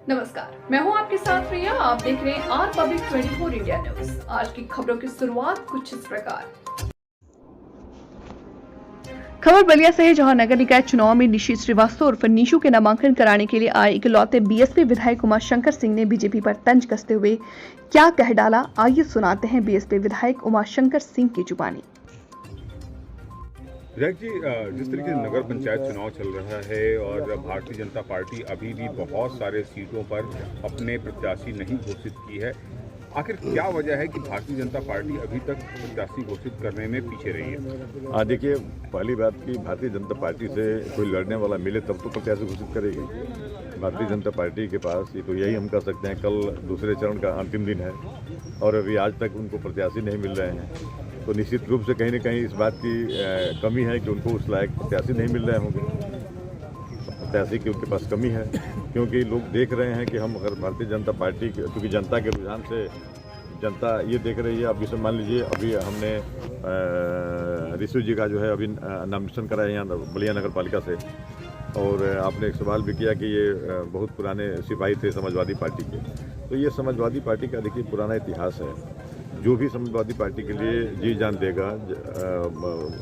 नमस्कार, मैं हूं आपके साथ प्रिया। आप देख रहे हैं आर पब्लिक 24 इंडिया न्यूज। आज की खबरों की शुरुआत कुछ इस प्रकार। खबर बलिया से है, जहां नगर निकाय चुनाव में निशी श्रीवास्तव उर्फ निशु के नामांकन कराने के लिए आए इकलौते बीएसपी विधायक उमा शंकर सिंह ने बीजेपी पर तंज कसते हुए क्या कह डाला, आइए सुनाते हैं बीएसपी विधायक उमा शंकर सिंह की जुबानी। विधायक जी, जिस तरीके से नगर पंचायत चुनाव चल रहा है और भारतीय जनता पार्टी अभी भी बहुत सारे सीटों पर अपने प्रत्याशी नहीं घोषित की है, आखिर क्या वजह है कि भारतीय जनता पार्टी अभी तक प्रत्याशी घोषित करने में पीछे रही है? देखिए, पहली बात कि भारतीय जनता पार्टी से कोई लड़ने वाला मिले तब तो प्रत्याशी घोषित करेगी। भारतीय जनता पार्टी के पास ये तो यही हम कह सकते हैं, कल दूसरे चरण का अंतिम दिन है और अभी आज तक उनको प्रत्याशी नहीं मिल रहे हैं, तो निश्चित रूप से कहीं न कहीं इस बात की कमी है कि उनको उस लायक प्रत्याशी नहीं मिल रहे होंगे। प्रत्याशी की उनके पास कमी है, क्योंकि लोग देख रहे हैं कि हम अगर भारतीय जनता पार्टी, क्योंकि जनता के रुझान से जनता ये देख रही है। अब जैसे मान लीजिए, अभी हमने ऋषि जी का जो है अभी नामांकन कराया यहाँ बलिया नगर पालिका से, और आपने एक सवाल भी किया कि ये बहुत पुराने सिपाही थे समाजवादी पार्टी के। तो ये समाजवादी पार्टी का देखिए पुराना इतिहास है। जो भी समाजवादी पार्टी के लिए जी जान देगा,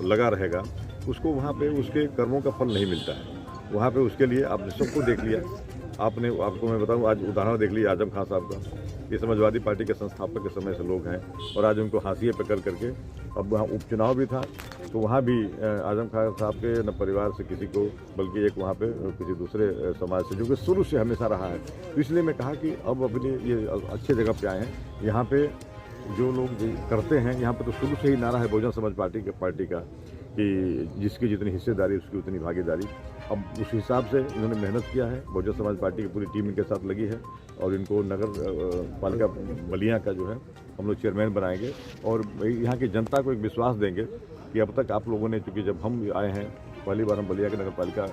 लगा रहेगा, उसको वहाँ पे उसके कर्मों का फल नहीं मिलता है। वहाँ पे उसके लिए आपने सबको देख लिया। आपको मैं बताऊँ, आज उदाहरण देख लिया आजम खान साहब का। ये समाजवादी पार्टी के संस्थापक के समय से लोग हैं और आज उनको फांसी पे कर करके, अब वहाँ उपचुनाव भी था तो वहाँ भी आजम खान साहब के न परिवार से किसी को, बल्कि एक वहाँ पे किसी दूसरे समाज से, जो कि शुरू से हमेशा रहा है। तो इसलिए मैं कहा कि अब अपने ये अच्छे जगह पे आए हैं। यहाँ पे जो लोग करते हैं, यहाँ पे तो शुरू से ही नारा है बहुजन समाज पार्टी का कि जिसकी जितनी हिस्सेदारी उसकी उतनी भागीदारी। अब उस हिसाब से इन्होंने मेहनत किया है। बहुजन समाज पार्टी की पूरी टीम इनके साथ लगी है और इनको नगर पालिका बलिया का जो है हम लोग चेयरमैन बनाएंगे और यहाँ की जनता को एक विश्वास देंगे कि अब तक आप लोगों ने, चूँकि जब हम आए हैं पहली बार, हम बलिया के नगर पालिका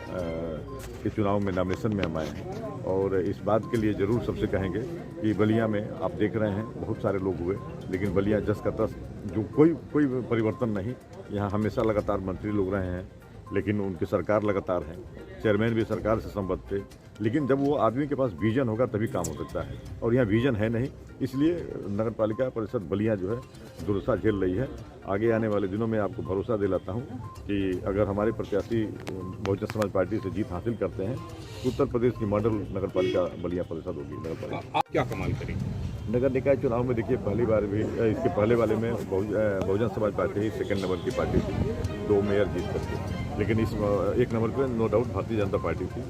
के चुनाव में नॉमिनेशन में हम आए हैं, और इस बात के लिए ज़रूर सबसे कहेंगे कि बलिया में आप देख रहे हैं बहुत सारे लोग हुए, लेकिन बलिया जस का तस, जो कोई परिवर्तन नहीं। यहाँ हमेशा लगातार मंत्री लोग रहे हैं, लेकिन उनकी सरकार लगातार है, चेयरमैन भी सरकार से संबद्ध थे, लेकिन जब वो आदमी के पास विजन होगा तभी काम हो सकता है, और यहाँ विजन है नहीं। इसलिए नगर पालिका परिषद बलिया जो है दुर्दशा झेल रही है। आगे आने वाले दिनों में आपको भरोसा दिलाता हूँ कि अगर हमारे प्रत्याशी बहुजन समाज पार्टी से जीत हासिल करते हैं तो उत्तर प्रदेश की मॉडल नगर पालिका बलिया परिषद होगी। नगर पालिका आप क्या कमाल करेंगे? नगर निकाय चुनाव में देखिए, पहली बार भी, इसके पहले वाले में बहुजन समाज पार्टी ही सेकंड नंबर की पार्टी थी, 2 मेयर जीत करके, लेकिन इस 1 नंबर पे no doubt Bharatiya Janata party थी।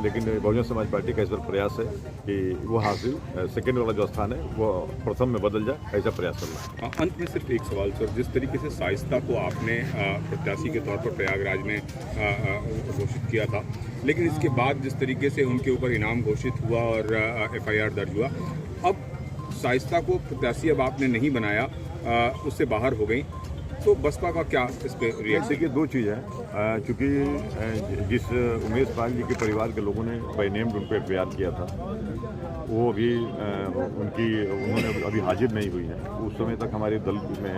लेकिन बहुजन समाज पार्टी का इस बार प्रयास है कि वो हासिल सेकंड वाला जो स्थान है वो प्रथम में बदल जाए, ऐसा प्रयास चल रहा है। अंत में सिर्फ एक सवाल सर, जिस तरीके से शाइस्ता को आपने प्रत्याशी के तौर पर प्रयागराज में घोषित किया था, लेकिन इसके बाद जिस तरीके से उनके ऊपर इनाम घोषित हुआ और FIR दर्ज हुआ, अब शाइस्ता को प्रत्याशी अब आपने नहीं बनाया, उससे बाहर हो गई, तो बसपा का क्या इस पे रिएक्शन? देखिए, 2 चीज़ है। चूँकि जिस उमेश पाल जी के परिवार के लोगों ने बाय नेम उनको FIR किया था, वो अभी उन्होंने अभी हाजिर नहीं हुई है। उस समय तक हमारे दल में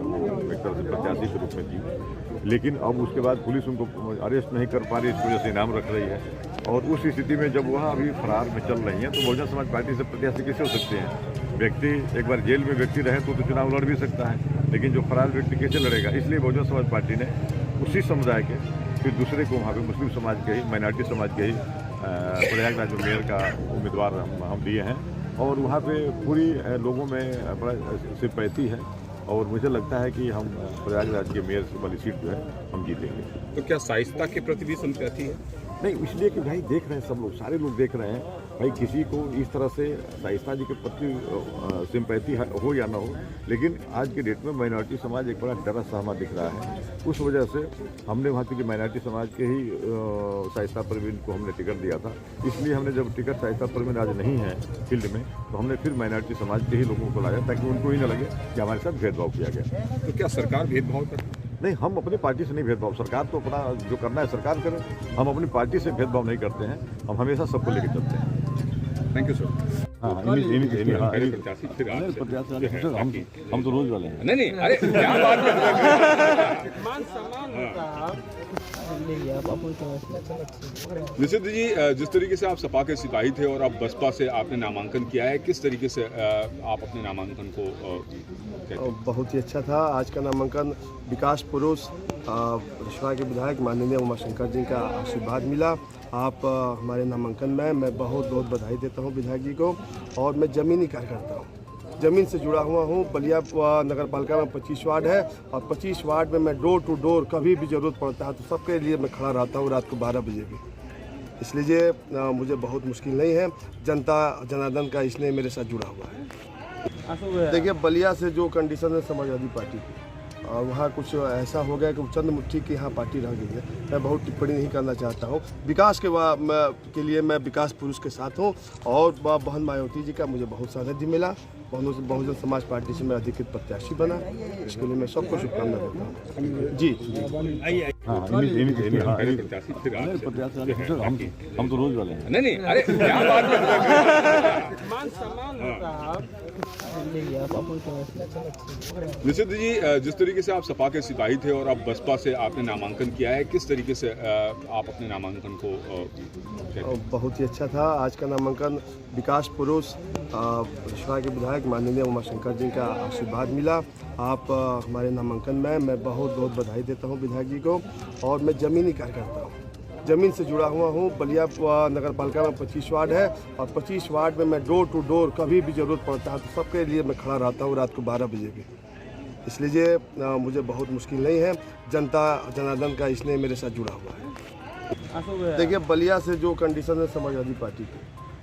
वो एक तरह से प्रत्याशी के रूप में थी, लेकिन अब उसके बाद पुलिस उनको अरेस्ट नहीं कर पा रही, इस वजह से इनाम रख रही है, और उस स्थिति में जब वह अभी फरार में चल रही हैं, तो बहुजन समाज पार्टी से प्रत्याशी कैसे हो सकते हैं? व्यक्ति एक बार जेल में व्यक्ति रहे तो चुनाव लड़ भी सकता है, लेकिन जो फरार व्यक्ति कैसे लड़ेगा? इसलिए बहुजन समाज पार्टी ने उसी समुदाय के फिर दूसरे को वहाँ पे मुस्लिम समाज के ही, माइनॉरिटी समाज के ही प्रयागराज में मेयर का उम्मीदवार हम दिए हैं, और वहाँ पे पूरी लोगों में बड़ा सिंपैथी है, और मुझे लगता है कि हम प्रयागराज के मेयर वाली सीट जो है हम जीतेंगे। तो क्या शाइस्ता के प्रति भी सिंपैथी है? नहीं, इसलिए कि भाई देख रहे हैं सब लोग, सारे लोग देख रहे हैं भाई, किसी को इस तरह से शाइस्ता जी के प्रति सिंपैथी हो या ना हो, लेकिन आज के डेट में माइनॉरिटी समाज एक बड़ा डरा सहमा दिख रहा है। उस वजह से हमने वहाँ की माइनॉरिटी समाज के ही शाइस्ता परवीन को हमने टिकट दिया था। इसलिए हमने जब टिकट शाइस्ता परवीन आज नहीं है फील्ड में, तो हमने फिर माइनॉरिटी समाज के ही लोगों को लाया, ताकि उनको ही न लगे कि हमारे साथ भेदभाव किया गया। तो क्या सरकार भेदभाव करती है? नहीं, हम अपनी पार्टी से नहीं भेदभाव, सरकार तो अपना जो करना है सरकार करे, हम अपनी पार्टी से भेदभाव नहीं करते हैं, हम हमेशा सबको लेकर चलते हैं। Thank you sir. हाँ, प्रत्याशी फिर हम तो रोज वाले हैं। नहीं, अरे क्या बात कर रहे हैं? मान सम्मान होता है। निषिद्ध जी, जिस तरीके से आप सपा के सिपाही थे और अब बसपा से आपने नामांकन किया है, किस तरीके से आप अपने नामांकन को कहते हैं? बहुत ही अच्छा था। आज का नामांकन विकास पुरुष रिश्वा के विधायक माननीय उमाशंकर जी का आशीर्वाद मिला। आप हमारे नामांकन में मैं बहुत बहुत बधाई देता हूं विधायक जी को। और मैं ज़मीनी कार्यकर्ता हूं, ज़मीन से जुड़ा हुआ हूं। बलिया नगर पालिका में 25 वार्ड है और 25 वार्ड में मैं डोर टू डोर कभी भी ज़रूरत पड़ता है तो सबके लिए मैं खड़ा रहता हूं, रात को 12 बजे भी। इसलिए मुझे बहुत मुश्किल नहीं है। जनता जनार्दन का इसलिए मेरे साथ जुड़ा हुआ है। देखिए, बलिया से जो कंडीशन है समाजवादी पार्टी की, वहाँ कुछ ऐसा हो गया कि चंद मुट्ठी की यहाँ पार्टी रह गई है। मैं बहुत टिप्पणी नहीं करना चाहता हूँ। विकास के लिए मैं विकास पुरुष के साथ हूँ और बहन मायावती जी का मुझे बहुत सानिध्य मिला। बहुजन समाज पार्टी से मैं अधिकृत प्रत्याशी बना। इसके लिए मैं सबको शुभकामना देता हूँ। जी प्रत्याशी फिर आप हम तो रोज वाले हैं। नहीं, अरे क्या बात निषिद्ध जी, जिस तरीके से आप सपा के सिपाही थे और अब बसपा से आपने नामांकन किया है, किस तरीके से आप अपने नामांकन को कहते हैं? बहुत ही अच्छा था। आज का नामांकन विकास पुरुष रिश्वा के विधायक माननीय उमाशंकर जी का आशीर्वाद मिला। आप हमारे नामांकन में मैं बहुत बहुत बधाई देता हूं विधायक जी को। और मैं ज़मीनी कार्यकर्ता हूं, ज़मीन से जुड़ा हुआ हूं। बलिया नगर पालिका में 25 वार्ड है और 25 वार्ड में मैं डोर टू डोर कभी भी ज़रूरत पड़ता है तो सबके लिए मैं खड़ा रहता हूं, रात को 12 बजे भी। इसलिए मुझे बहुत मुश्किल नहीं है। जनता जनार्दन का इसलिए मेरे साथ जुड़ा हुआ है। देखिए, बलिया से जो कंडीशन है समाजवादी पार्टी की,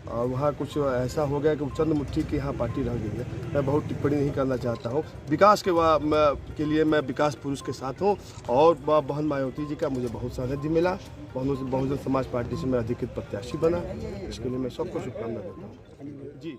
वहाँ कुछ ऐसा हो गया कि चंद मुट्ठी की यहाँ पार्टी रह गई है। मैं बहुत टिप्पणी नहीं करना चाहता हूँ। विकास के लिए मैं विकास पुरुष के साथ हूँ और बहन मायावती जी का मुझे बहुत सानिध्य मिला। बहुजन समाज पार्टी से मैं अधिकृत प्रत्याशी बना। इसके लिए मैं सबको शुभकामना देता हूँ। जी।